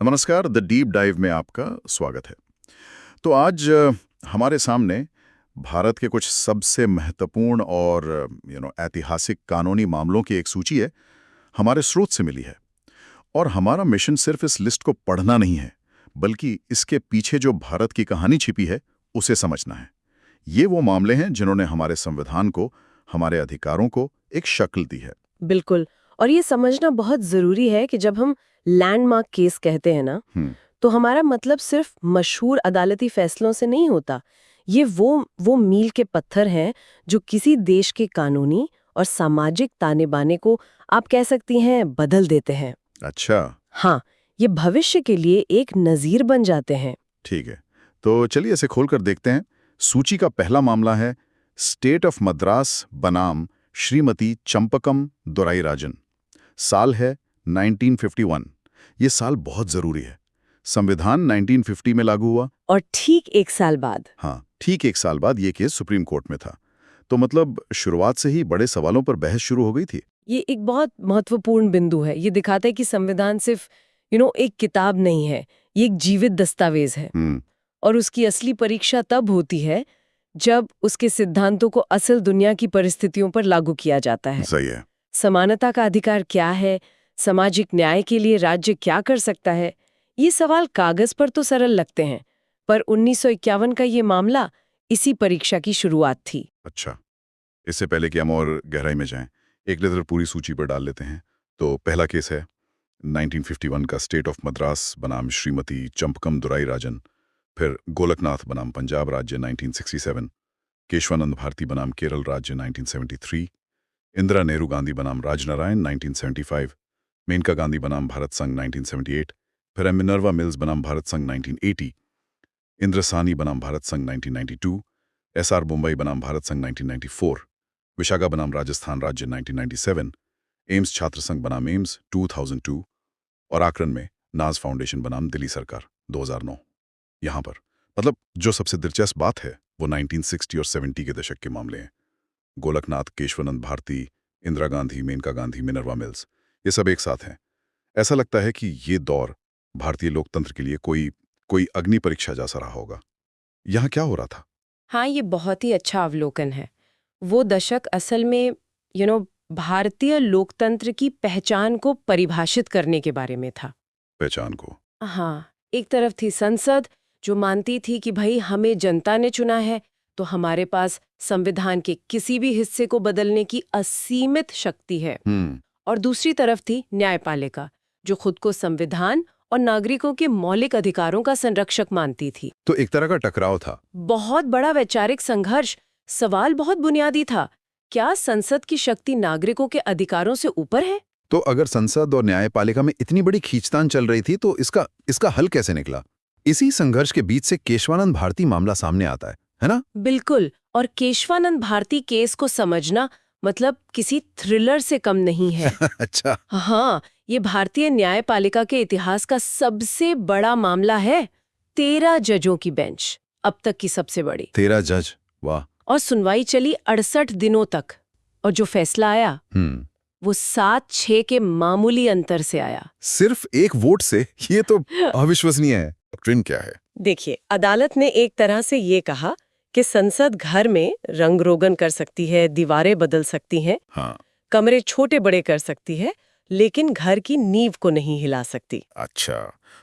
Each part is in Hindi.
नमस्कार, द डीप डाइव में आपका स्वागत है। तो आज हमारे सामने भारत के कुछ सबसे महत्वपूर्ण और ऐतिहासिक कानूनी मामलों की एक सूची है, हमारे स्रोत से मिली है। और हमारा मिशन सिर्फ इस लिस्ट को पढ़ना नहीं है, बल्कि इसके पीछे जो भारत की कहानी छिपी है, उसे समझना है। ये वो मामले हैं जिन्होंने हमारे संविधान को, हमारे अधिकारों को एक शक्ल दी है। बिल्कुल। और ये समझना बहुत जरूरी है कि जब हम लैंडमार्क केस कहते हैं ना, हम्म। तो हमारा मतलब सिर्फ मशहूर अदालती फैसलों से नहीं होता। ये वो मील के पत्थर हैं जो किसी देश के कानूनी और सामाजिक ताने बाने को, आप कह सकती हैं, बदल देते हैं। अच्छा। हाँ, ये भविष्य के लिए एक नजीर बन जाते हैं। ठीक है, तो चलिए इसे खोलकर देखते हैं। सूची का पहला मामला है स्टेट ऑफ मद्रास बनाम श्रीमती चंपकम दोराईराजन। साल है 1951। ये साल बहुत जरूरी है। संविधान 1950 में लागू हुआ। और ठीक एक साल बाद, हाँ, ठीक एक साल बाद ये केस सुप्रीम कोर्ट में था। तो मतलब शुरुआत से ही बड़े सवालों पर बहस शुरू हो गई थी। ये एक बहुत महत्वपूर्ण बिंदु है। ये दिखाता है कि संविधान सिर्फ एक किताब नहीं है, ये एक जीवित दस्तावेज है। हम्म। और उसकी असली परीक्षा तब होती है जब उसके सिद्धांतों को असल दुनिया की परिस्थितियों पर लागू किया जाता है। सही है। समानता का अधिकार क्या है, सामाजिक न्याय के लिए राज्य क्या कर सकता है, ये सवाल कागज पर तो सरल लगते हैं, पर 1951 का ये मामला इसी परीक्षा की शुरुआत थी। अच्छा, इससे पहले कि हम और गहराई में जाएं, एक नजर पूरी सूची पर डाल लेते हैं। तो पहला केस है 1951 का स्टेट ऑफ मद्रास बनाम श्रीमती चंपकम दोराईराजन। फिर गोलकनाथ बनाम पंजाब राज्य 1967, केशवानंद भारती बनाम केरल राज्य 1973, इंदिरा नेहरू गांधी बनाम राजनारायण 1975, मेनका गांधी बनाम भारत संघ 1978, फिर मिनर्वा मिल्स बनाम भारत संघ 1980, इंद्रसानी बनाम भारत संघ 1992, एसआर मुंबई बनाम भारत संघ 1994, विशाखा बनाम राजस्थान राज्य 1997, एम्स छात्र संघ बनाम एम्स 2002 और आक्रन में नाज फाउंडेशन बनाम दिल्ली सरकार 2009। यहाँ पर मतलब जो सबसे दिलचस्प बात है वो 1960 और 70 के दशक के मामले हैं। गोलकनाथ, केशवानंद भारती, इंदिरा गांधी, मेनका गांधी, मिनर्वा मिल्स, ये सब एक साथ हैं। ऐसा लगता है कि ये दौर भारतीय लोकतंत्र के लिए कोई कोई अग्नि परीक्षा जैसा रहा होगा। यहाँ क्या हो रहा था? हाँ, ये बहुत ही अच्छा अवलोकन है। वो दशक असल में भारतीय लोकतंत्र की पहचान को परिभाषित करने के बारे में था। पहचान को? हाँ, एक तरफ थी संसद जो मानती थी कि भाई हमें जनता ने चुना है, तो हमारे पास संविधान के किसी भी हिस्से को बदलने की असीमित शक्ति है। और दूसरी तरफ थी न्यायपालिका जो खुद को संविधान और नागरिकों के मौलिक अधिकारों का संरक्षक मानती थी। तो एक तरह का टकराव था। बहुत बड़ा वैचारिक संघर्ष। सवाल बहुत बुनियादी था, क्या संसद की शक्ति नागरिकों के अधिकारों से ऊपर है? तो अगर संसद और न्यायपालिका में इतनी बड़ी खींचतान चल रही थी तो इसका हल कैसे निकला? इसी संघर्ष के बीच से केशवानंद भारती मामला सामने आता है ना? बिल्कुल। और केशवानंद भारती केस को समझना मतलब किसी थ्रिलर से कम नहीं है। अच्छा। हाँ, ये भारतीय न्यायपालिका के इतिहास का सबसे बड़ा मामला है। 13 जजों की बेंच, अब तक की सबसे बड़ी। 13 जज, वाह। और सुनवाई चली 68 दिनों तक। और जो फैसला आया वो 7-6 के मामूली अंतर से आया। सिर्फ एक वोट से? ये तो अविश्वसनीय है। ट्रेंड क्या है? देखिए, अदालत ने एक तरह से ये कहा कि संसद घर में रंग रोगन कर सकती है, दीवारें बदल सकती हैं, हाँ। कमरे छोटे बड़े कर सकती है, लेकिन घर की नींव को नहीं हिला सकती। अच्छा,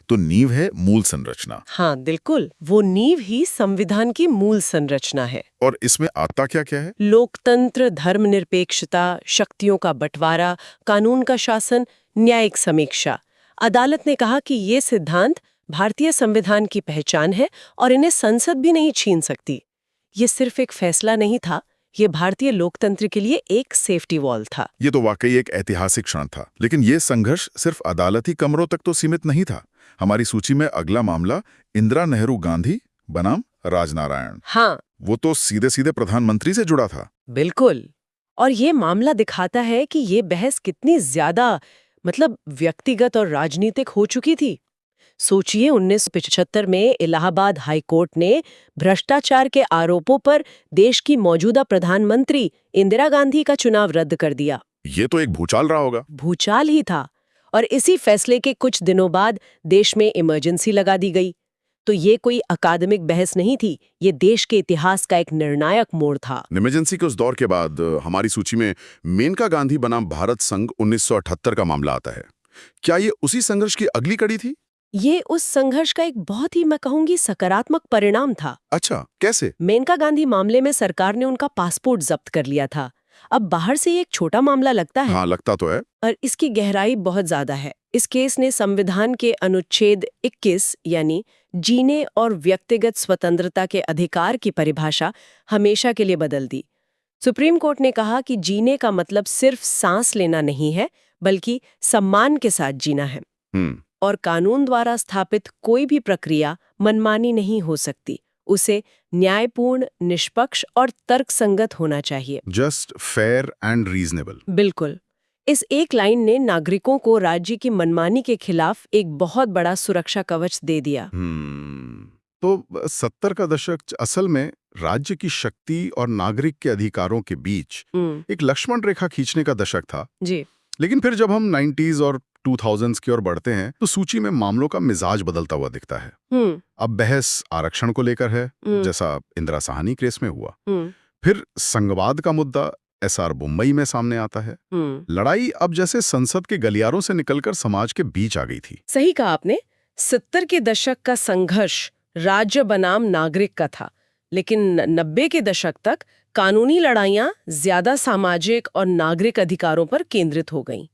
तो नींव है मूल संरचना। हाँ बिल्कुल, वो नींव ही संविधान की मूल संरचना है। और इसमें आता क्या क्या है? लोकतंत्र, धर्मनिरपेक्षता, शक्तियों का बंटवारा, कानून का शासन, न्यायिक समीक्षा। अदालत ने कहा कि ये सिद्धांत भारतीय संविधान की पहचान है और इन्हें संसद भी नहीं छीन सकती। ये सिर्फ एक फैसला नहीं था, ये भारतीय लोकतंत्र के लिए एक सेफ्टी वॉल था। ये तो वाकई एक ऐतिहासिक क्षण था। लेकिन ये संघर्ष सिर्फ अदालती कमरों तक तो सीमित नहीं था। हमारी सूची में अगला मामला इंदिरा नेहरू गांधी बनाम राजनारायण। हाँ, वो तो सीधे सीधे प्रधानमंत्री से जुड़ा था। बिल्कुल। और ये मामला दिखाता है कि ये बहस कितनी ज्यादा व्यक्तिगत और राजनीतिक हो चुकी थी। सोचिए, 1975 में इलाहाबाद हाई कोर्ट ने भ्रष्टाचार के आरोपों पर देश की मौजूदा प्रधानमंत्री इंदिरा गांधी का चुनाव रद्द कर दिया। ये तो एक भूचाल रहा होगा। भूचाल ही था। और इसी फैसले के कुछ दिनों बाद देश में इमरजेंसी लगा दी गई। तो ये कोई अकादमिक बहस नहीं थी, ये देश के इतिहास का एक निर्णायक मोड़ था। इमरजेंसी के उस दौर के बाद हमारी सूची में मेनका गांधी बनाम भारत संघ 1978 का मामला आता है। क्या ये उसी संघर्ष की अगली कड़ी थी? ये उस संघर्ष का एक बहुत ही, मैं कहूंगी, सकारात्मक परिणाम था। अच्छा, कैसे? मेनका गांधी मामले में सरकार ने उनका पासपोर्ट जब्त कर लिया था। अब बाहर से ये एक छोटा मामला लगता है, हाँ, लगता तो है। और इसकी गहराई बहुत ज्यादा है। इस केस ने संविधान के अनुच्छेद 21 यानी जीने और व्यक्तिगत स्वतंत्रता के अधिकार की परिभाषा हमेशा के लिए बदल दी। सुप्रीम कोर्ट ने कहा कि जीने का मतलब सिर्फ सांस लेना नहीं है, बल्कि सम्मान के साथ जीना है। और कानून द्वारा स्थापित कोई भी प्रक्रिया मनमानी नहीं हो सकती, उसे न्यायपूर्ण, निष्पक्ष और तर्कसंगत होना चाहिए। Just fair and reasonable. बिल्कुल। इस एक लाइन ने नागरिकों को राज्य की मनमानी के खिलाफ एक बहुत बड़ा सुरक्षा कवच दे दिया। तो 70 का दशक असल में राज्य की शक्ति और नागरिक के अधिकारों के बीच एक लक्ष्मण रेखा खींचने का दशक था जी। लेकिन फिर जब हम 90s और 2000s की ओर बढ़ते हैं तो सूची में मामलों का मिजाज बदलता हुआ दिखता है। अब बहस आरक्षण को लेकर है, जैसा इंदिरा साहनी केस में हुआ। फिर संघवाद का मुद्दा एसआर मुंबई में सामने आता है। लड़ाई अब जैसे संसद के गलियारों से निकलकर समाज के बीच आ गई थी। सही कहा आपने। 70 के दशक का संघर्ष राज्य बनाम नागरिक का था, लेकिन 90 के दशक तक कानूनी लड़ाइयां ज्यादा सामाजिक और नागरिक अधिकारों पर केंद्रित हो गईं।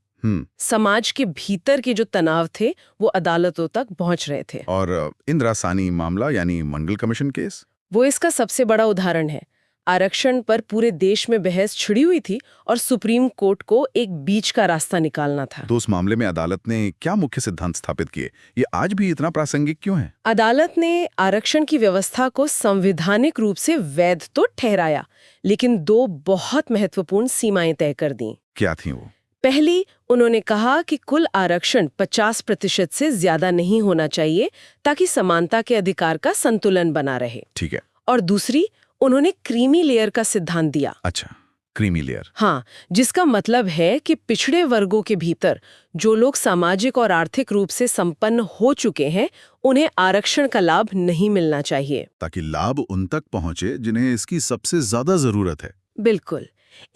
समाज के भीतर के जो तनाव थे वो अदालतों तक पहुंच रहे थे। और इंदिरा साहनी मामला यानी मंडल कमीशन केस, वो इसका सबसे बड़ा उदाहरण है। आरक्षण पर पूरे देश में बहस छिड़ी हुई थी और सुप्रीम कोर्ट को एक बीच का रास्ता निकालना था। तो उस मामले में अदालत ने क्या मुख्य सिद्धांत स्थापित किए? ये आज भी इतना प्रासंगिक क्यों है? अदालत ने आरक्षण की व्यवस्था को संवैधानिक रूप से वैध तो ठहराया, लेकिन दो बहुत महत्वपूर्ण सीमाएं तय कर दी। क्या थी वो? पहली, उन्होंने कहा कि कुल आरक्षण 50% से ज्यादा नहीं होना चाहिए ताकि समानता के अधिकार का संतुलन बना रहे। ठीक है। और दूसरी, उन्होंने क्रीमी लेयर का सिद्धांत दिया। अच्छा, क्रीमी लेयर। हाँ, जिसका मतलब है कि पिछड़े वर्गों के भीतर जो लोग सामाजिक और आर्थिक रूप से संपन्न हो चुके हैं, उन्हें आरक्षण का लाभ नहीं मिलना चाहिए, ताकि लाभ उन तक पहुंचे जिन्हें इसकी सबसे ज्यादा जरूरत है। बिल्कुल।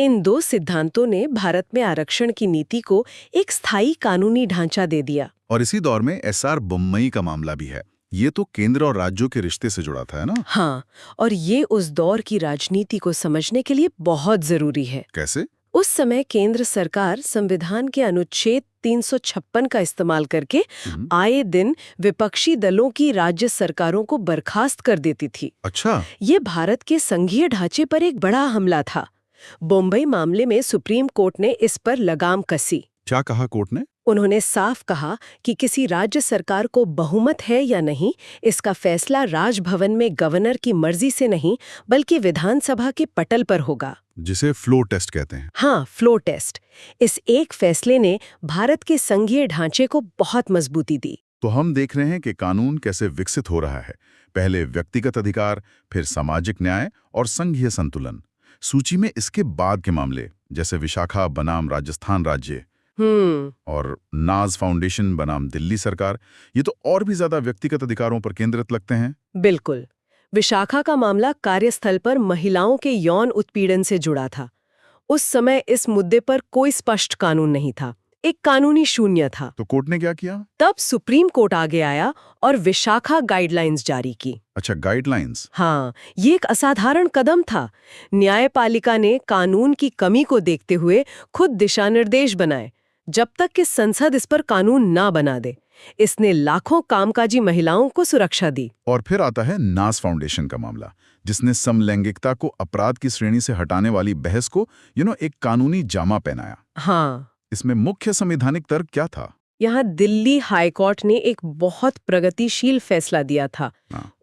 इन दो सिद्धांतों ने भारत में आरक्षण की नीति को एक स्थायी कानूनी ढांचा दे दिया। और इसी दौर में एसआर मुंबई का मामला भी है। ये तो केंद्र और राज्यों के रिश्ते से जुड़ा था, है ना? हाँ, और ये उस दौर की राजनीति को समझने के लिए बहुत जरूरी है। कैसे? उस समय केंद्र सरकार संविधान के अनुच्छेद 356 का इस्तेमाल करके आए दिन विपक्षी दलों की राज्य सरकारों को बर्खास्त कर देती थी। अच्छा। ये भारत के संघीय ढांचे पर एक बड़ा हमला था। बम्बई मामले में सुप्रीम कोर्ट ने इस पर लगाम कसी। क्या कहा कोर्ट ने? उन्होंने साफ कहा कि किसी राज्य सरकार को बहुमत है या नहीं, इसका फैसला राजभवन में गवर्नर की मर्जी से नहीं, बल्कि विधानसभा के पटल पर होगा, जिसे फ्लोर टेस्ट कहते हैं। हाँ, फ्लोर टेस्ट। इस एक फैसले ने भारत के संघीय ढांचे को बहुत मजबूती दी। तो हम देख रहे हैं कि कानून कैसे विकसित हो रहा है। पहले व्यक्तिगत अधिकार, फिर सामाजिक न्याय और संघीय संतुलन। सूची में इसके बाद के मामले, जैसे विशाखा बनाम राजस्थान राज्य और नाज फाउंडेशन बनाम दिल्ली सरकार, ये तो और भी ज्यादा व्यक्तिगत अधिकारों पर केंद्रित लगते हैं। बिल्कुल। विशाखा का मामला कार्यस्थल पर महिलाओं के यौन उत्पीड़न से जुड़ा था। उस समय इस मुद्दे पर कोई स्पष्ट कानून नहीं था, एक कानूनी शून्य था। तो कोर्ट ने क्या किया? तब सुप्रीम कोर्ट आगे आया और विशाखा गाइडलाइंस जारी की। अच्छा, गाइडलाइंस। हाँ, ये एक असाधारण कदम था। न्यायपालिका ने कानून की कमी को देखते हुए खुद दिशा निर्देश बनाए, जब तक कि संसद इस पर कानून ना बना दे। इसने लाखों कामकाजी महिलाओं को सुरक्षा दी। और फिर आता है नाज फाउंडेशन का मामला, जिसने समलैंगिकता को अपराध की श्रेणी से हटाने वाली बहस को एक कानूनी जामा पहनाया। हाँ, इसमें मुख्य संवैधानिक तर्क क्या था? यहाँ दिल्ली हाई कोर्ट ने एक बहुत प्रगतिशील फैसला दिया था।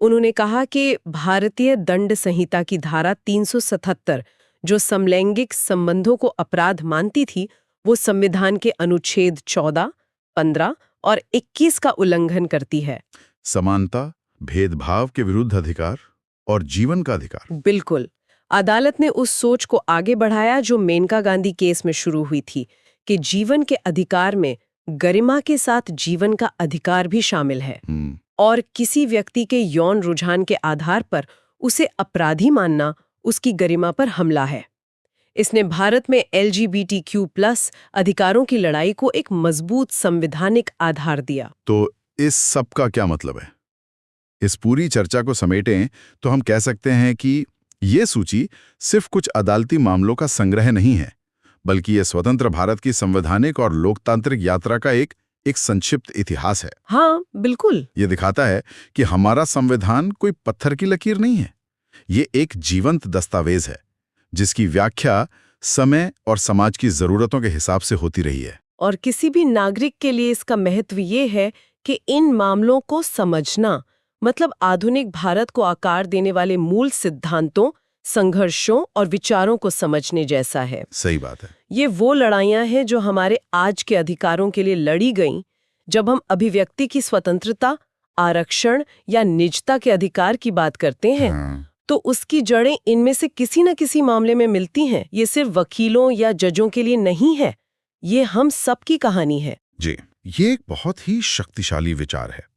उन्होंने कहा कि भारतीय दंड संहिता की धारा 377, जो समलैंगिक संबंधों को अपराध मानती थी, वो संविधान के अनुच्छेद 14, 15 और 21 का उल्लंघन करती है। समानता, भेदभाव के विरुद्ध अधिकार और जीवन का अधिकार। बिल्कुल। अदालत ने उस सोच को आगे बढ़ाया जो मेनका गांधी केस में शुरू हुई थी, कि जीवन के अधिकार में गरिमा के साथ जीवन का अधिकार भी शामिल है और किसी व्यक्ति के यौन रुझान के आधार पर उसे अपराधी मानना उसकी गरिमा पर हमला है। इसने भारत में LGBTQ+ अधिकारों की लड़ाई को एक मजबूत संवैधानिक आधार दिया। तो इस सब का क्या मतलब है? इस पूरी चर्चा को समेटें तो हम कह सकते हैं कि ये सूची सिर्फ कुछ अदालती मामलों का संग्रह नहीं है, बल्कि ये स्वतंत्र भारत की संवैधानिक और लोकतांत्रिक यात्रा का एक संक्षिप्त इतिहास है। हाँ, बिल्कुल। ये दिखाता है कि हमारा संविधान कोई पत्थर की लकीर नहीं है। ये एक जीवंत दस्तावेज है, जिसकी व्याख्या समय और समाज की जरूरतों के हिसाब से होती रही है। और किसी भी नागरिक के लिए इसका महत्व ये है कि इन मामलों को समझना मतलब आधुनिक भारत को आकार देने वाले मूल सिद्धांतों, संघर्षों और विचारों को समझने जैसा है। सही बात है। ये वो लड़ाइयां हैं जो हमारे आज के अधिकारों के लिए लड़ी गईं। जब हम अभिव्यक्ति की स्वतंत्रता, आरक्षण या निजता के अधिकार की बात करते हैं, तो उसकी जड़ें इनमें से किसी न किसी मामले में मिलती हैं। ये सिर्फ वकीलों या जजों के लिए नहीं है, ये हम सबकी कहानी है। जी, ये एक बहुत ही शक्तिशाली विचार है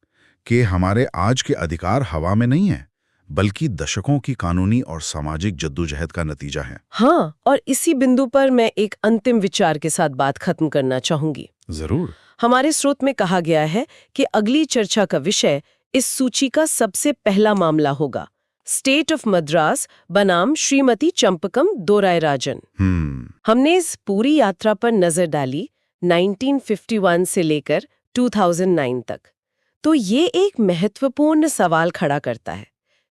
कि हमारे आज के अधिकार हवा में नहीं है, बल्कि दशकों की कानूनी और सामाजिक जद्दोजहद का नतीजा है। हाँ, और इसी बिंदु पर मैं एक अंतिम विचार के साथ बात खत्म करना चाहूंगी। जरूर। हमारे स्रोत में कहा गया है कि अगली चर्चा का विषय इस सूची का सबसे पहला मामला होगा, स्टेट ऑफ मद्रास बनाम श्रीमती चंपकम दोरायराजन। हमने इस पूरी यात्रा पर नजर डाली 1951 से लेकर 2009 तक। तो ये एक महत्वपूर्ण सवाल खड़ा करता है।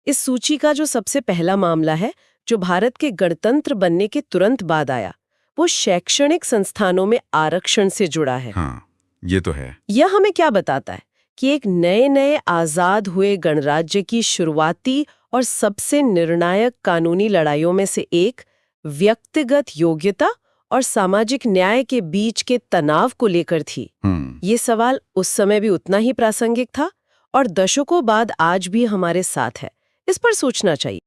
इस सूची का जो सबसे पहला मामला है, जो भारत के गणतंत्र बनने के तुरंत बाद आया, वो शैक्षणिक संस्थानों में आरक्षण से जुड़ा है। हाँ, ये तो है। यह हमें क्या बताता है कि एक नए आजाद हुए गणराज्य की शुरुआती और सबसे निर्णायक कानूनी लड़ाइयों में से एक व्यक्तिगत योग्यता और सामाजिक न्याय के बीच के तनाव को लेकर थी। ये सवाल उस समय भी उतना ही प्रासंगिक था और दशकों बाद आज भी हमारे साथ है। इस पर सोचना चाहिए।